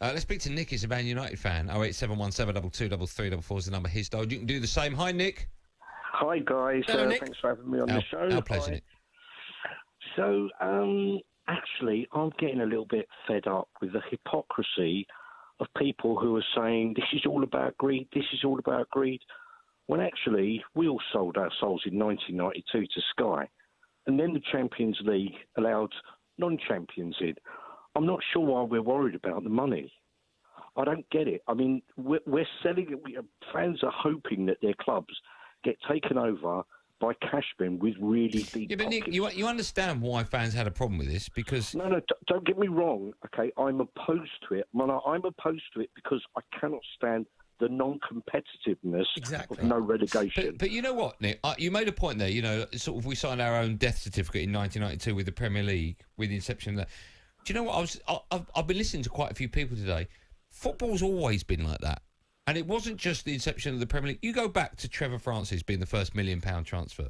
Let's speak to Nick. He's a Man United fan. 08717223344 is the number he's dialed. You can do the same. Hi, Nick. Hi, guys. Hello, Nick. Thanks for having me on the show. Our pleasure, Nick. So, actually, I'm getting a little bit fed up with the hypocrisy of people who are saying this is all about greed, this is all about greed, when actually we all sold our souls in 1992 to Sky, and then the Champions League allowed non-champions in. I'm not sure why we're worried about the money. I don't get it. I mean, we're selling it. Fans are hoping that their clubs get taken over by cashmen with really deep but pockets. Nick, you understand why fans had a problem with this? Because No, don't get me wrong, okay? I'm opposed to it. I'm opposed to it because I cannot stand the non-competitiveness of no relegation. But you know what, Nick? You made a point there. You know, sort of we signed our own death certificate in 1992 with the Premier League, with the inception of that. Do you know what? I've been listening to quite a few people today. Football's always been like that. And it wasn't just the inception of the Premier League. You go back to Trevor Francis being the first £1 million transfer.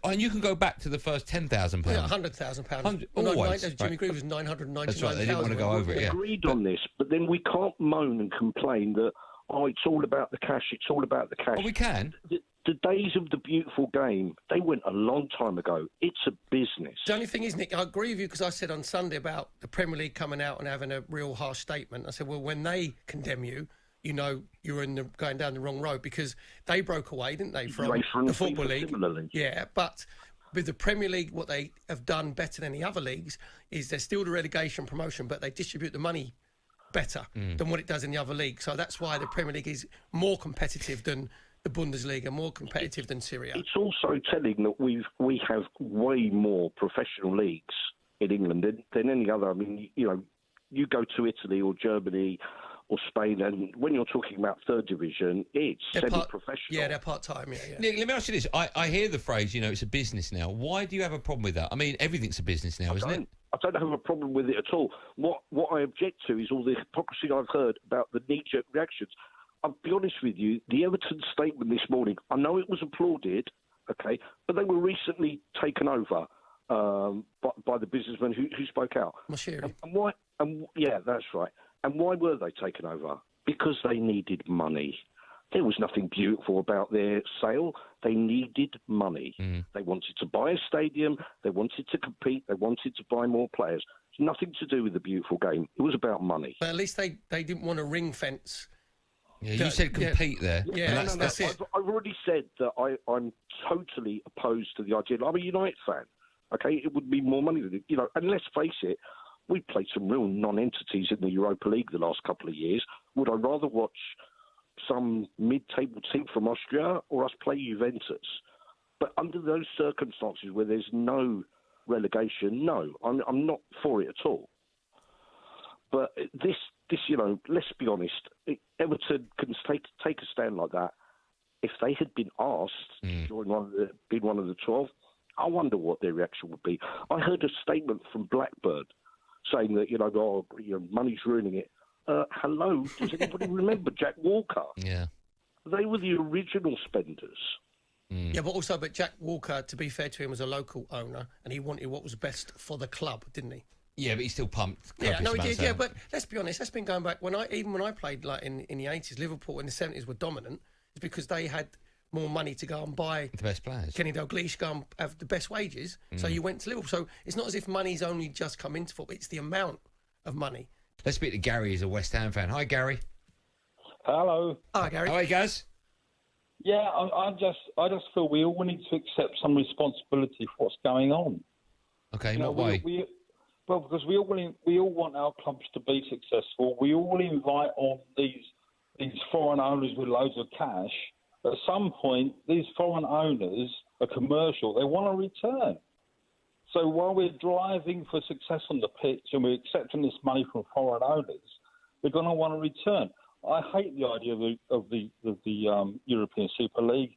And you can go back to the first £10,000. Yeah, £100,000. Always. Jimmy Greaves was 999,000. That's right. They didn't want to go over it. Yeah. Agreed on this, but then we can't moan and complain that it's all about the cash. It's all about the cash. Oh, we can. The days of the beautiful game, they went a long time ago. It's a business. The only thing is, Nick, I agree with you because I said on Sunday about the Premier League coming out and having a real harsh statement. I said, well, when they condemn you, you know you're going down the wrong road because they broke away, didn't they, from the Football League? Similarly. Yeah, but with the Premier League, what they have done better than the other leagues is they're still the relegation promotion, but they distribute the money better than what it does in the other league. So that's why the Premier League is more competitive than the Bundesliga, more competitive than Serie A. It's also telling that we have way more professional leagues in England than any other. I mean, you know, you go to Italy or Germany or Spain, and when you're talking about third division, it's semi-professional. Yeah, they're part-time, yeah. Nick, let me ask you this. I hear the phrase, you know, it's a business now. Why do you have a problem with that? I mean, everything's a business now, isn't it? I don't have a problem with it at all. What I object to is all the hypocrisy I've heard about the knee-jerk reactions. I'll be honest with you, the Everton statement this morning, I know it was applauded, okay, but they were recently taken over by the businessman who spoke out. Moshiri. And why? Yeah, that's right. And why were they taken over? Because they needed money. There was nothing beautiful about their sale. They needed money. They wanted to buy a stadium. They wanted to compete. They wanted to buy more players. It's nothing to do with the beautiful game. It was about money. But at least they didn't want a ring fence. Yeah, you said compete there. Yeah, that's it. I've already said that I'm totally opposed to the idea. I'm a United fan. Okay, it would be more money. You know, and let's face it, we've played some real non-entities in the Europa League the last couple of years. Would I rather watch some mid-table team from Austria or us play Juventus? But under those circumstances where there's no relegation, no, I'm not for it at all. But this, you know, let's be honest, Everton can take a stand like that. If they had been asked to join one of the 12, I wonder what their reaction would be. I heard a statement from Blackburn saying that, you know, money's ruining it. Hello, does anybody remember Jack Walker? Yeah. They were the original spenders. Yeah, but Jack Walker, to be fair to him, was a local owner, and he wanted what was best for the club, didn't he? Yeah, but he still pumped. Yeah, no, he did. Yeah, but let's be honest, that's been going back. When I played like in the 80s, Liverpool in the 70s were dominant. It's because they had more money to go and buy the best players. Kenny Dalglish, go and have the best wages. So you went to Liverpool. So it's not as if money's only just come into football. It's the amount of money. Let's speak to Gary, who's a West Ham fan. Hi, Gary. Hello. Hi, Gary. Hi, Gaz. Yeah, I just feel we all need to accept some responsibility for what's going on. Okay, in what way? Well, because we all want our clubs to be successful. We all invite on these foreign owners with loads of cash. At some point, these foreign owners are commercial. They want to return. So while we're driving for success on the pitch and we're accepting this money from foreign owners, they're going to want to return. I hate the idea of the European Super League,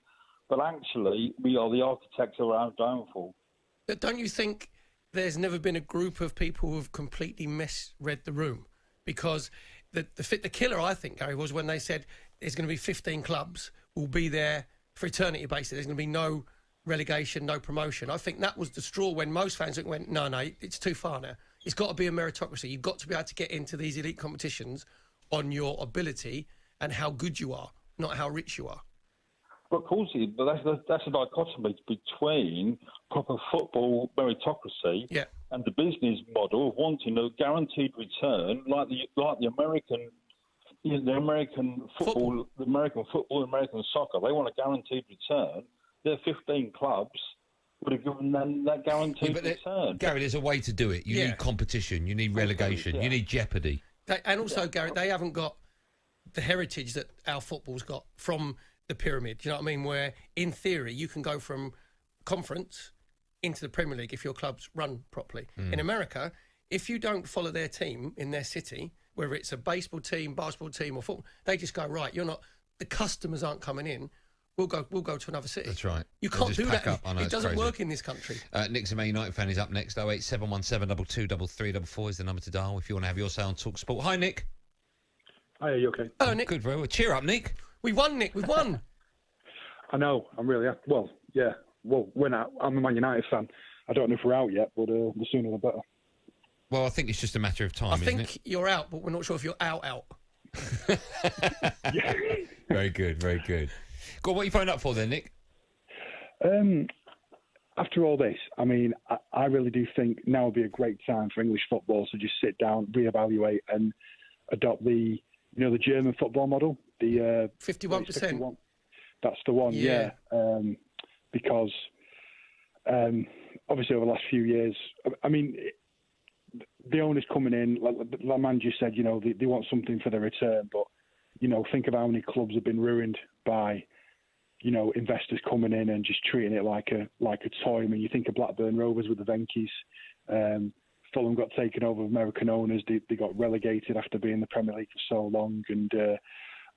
but actually we are the architects of our downfall. But don't you think there's never been a group of people who have completely misread the room? Because the killer, I think, Gary, was when they said there's going to be 15 clubs will be there for eternity, basically. There's going to be no relegation, no promotion. I think that was the straw when most fans went, no, it's too far now. It's got to be a meritocracy. You've got to be able to get into these elite competitions on your ability and how good you are, not how rich you are. But of course, that's a dichotomy between proper football meritocracy and the business model of wanting a guaranteed return, like the American, the American football, the American soccer. They want a guaranteed return. Their 15 clubs would have given them that guaranteed return. Gary, there's a way to do it. You need competition. You need relegation. You need jeopardy. And also, Gary, they haven't got the heritage that our football's got from the pyramid. Do you know what I mean? Where, in theory, you can go from conference into the Premier League if your club's run properly. In America, if you don't follow their team in their city, whether it's a baseball team, basketball team, or football, they just go, right, you're not, the customers aren't coming in. We'll go to another city. That's right. You can't do that. It doesn't work in this country. Nick's a Man United fan. He's up next. 08717 223344 is the number to dial if you want to have your say on talkSPORT. Hi, Nick. Hi, are you okay? Hello, Nick. Good, very well. Cheer up, Nick. We won, Nick. We've won. I know. I'm really happy. Well, yeah. Well, I'm a Man United fan. I don't know if we're out yet, but the sooner the better. Well, I think it's just a matter of time, I isn't think it? you're out, but we're not sure if you're out. Very good, very good. Go on, what are you phoned up for then, Nick? After all this, I mean, I really do think now would be a great time for English football to just sit down, reevaluate, and adopt the German football model. The 51%. That's the one, yeah. Because obviously over the last few years, I mean, the owners coming in, like man just said, they want something for their return, but think of how many clubs have been ruined by investors coming in and just treating it like a toy. I mean, you think of Blackburn Rovers with the Venky's. Fulham got taken over with American owners. They got relegated after being in the Premier League for so long, and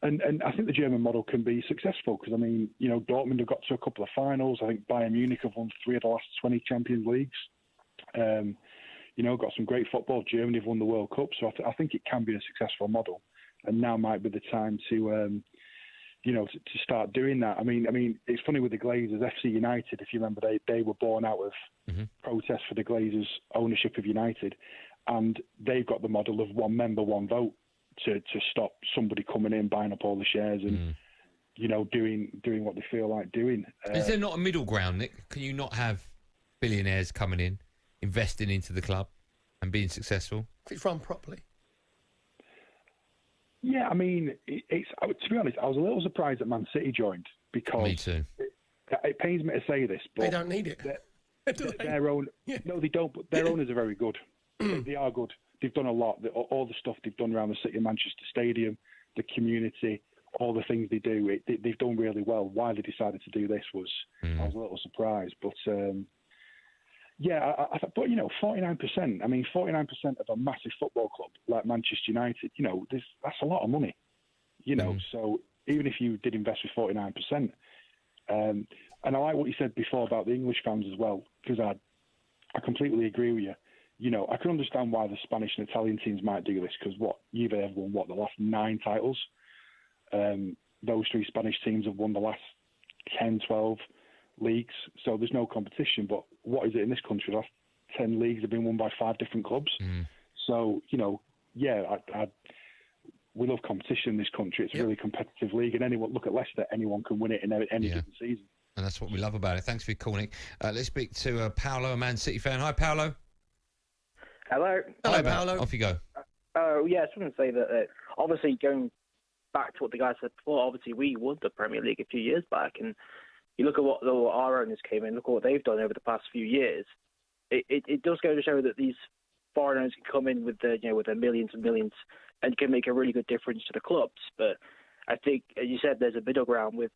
I think the German model can be successful because, I mean, Dortmund have got to a couple of finals. I think Bayern Munich have won 3 of the last 20 Champions Leagues. Got some great football. Germany have won the World Cup, so I think it can be a successful model. And now might be the time to start doing that. I mean, it's funny with the Glazers. FC United, if you remember, they were born out of protests for the Glazers' ownership of United, and they've got the model of one member, one vote to stop somebody coming in, buying up all the shares, and doing what they feel like doing. Is there not a middle ground, Nick? Can you not have billionaires coming in, investing into the club, and being successful? If it's run properly. Yeah, I mean, to be honest, I was a little surprised that Man City joined because Me too. It pains me to say this, but they don't need it. Their own, no, they don't. But their owners are very good. They are good. They've done a lot. All the stuff they've done around the City of Manchester Stadium, the community, all the things they do. They've done really well. Why they decided to do this was I was a little surprised, but. But 49%. I mean, 49% of a massive football club like Manchester United. That's a lot of money. So even if you did invest with 49%, and I like what you said before about the English fans as well, because I completely agree with you. I can understand why the Spanish and Italian teams might do this because Juve have won the last 9 titles. Those 3 Spanish teams have won the last 10, 12 leagues, so there's no competition. But what is it in this country? The last 10 leagues have been won by 5 different clubs. So we love competition in this country. It's a really competitive league, and look at Leicester. Anyone can win it in any given season. And that's what we love about it. Thanks for your call, Nick. Let's speak to Paolo, a Man City fan. Hi, Paolo. Hello. Hello, Paolo. Off you go. I just want to say that obviously going back to what the guy said before, obviously we won the Premier League a few years back, and you look at what our owners came in, look at what they've done over the past few years. It does go to show that these foreign owners can come in with their millions and millions and can make a really good difference to the clubs. But I think, as you said, there's a middle ground with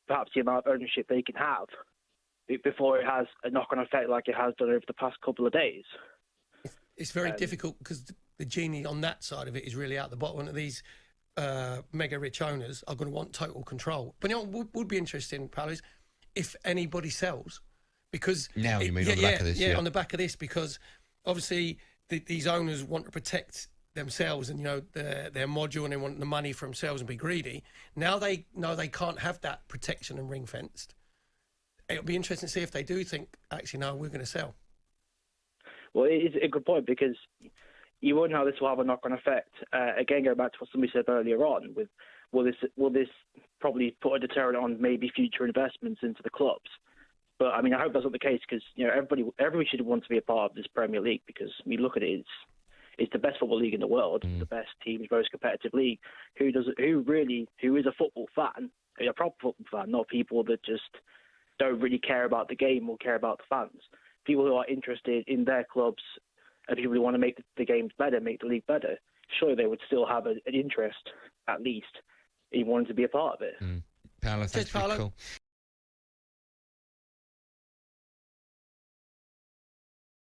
perhaps the amount of ownership they can have before it has a knock-on effect like it has done over the past couple of days. It's very difficult because the genie on that side of it is really out the bottom. One of these mega rich owners are going to want total control. But what would be interesting, Paolo, is if anybody sells, because now you mean on the back of this, on the back of this, because obviously these owners want to protect themselves and their module, and they want the money for themselves and be greedy. Now they know they can't have that protection and ring fenced. It'll be interesting to see if they do think, actually, no, we're going to sell. Well, it is a good point because you wonder how this will have a knock-on effect. Again, going back to what somebody said earlier on, with will this probably put a deterrent on maybe future investments into the clubs? But I mean, I hope that's not the case because everybody should want to be a part of this Premier League because look at it, it's the best football league in the world, the best teams, most competitive league. Who is a football fan, a proper football fan, not people that just don't really care about the game or care about the fans. People who are interested in their clubs and people who want to make the games better, make the league better. Surely they would still have an interest, at least, in wanting to be a part of it. Paolo, thanks for your call.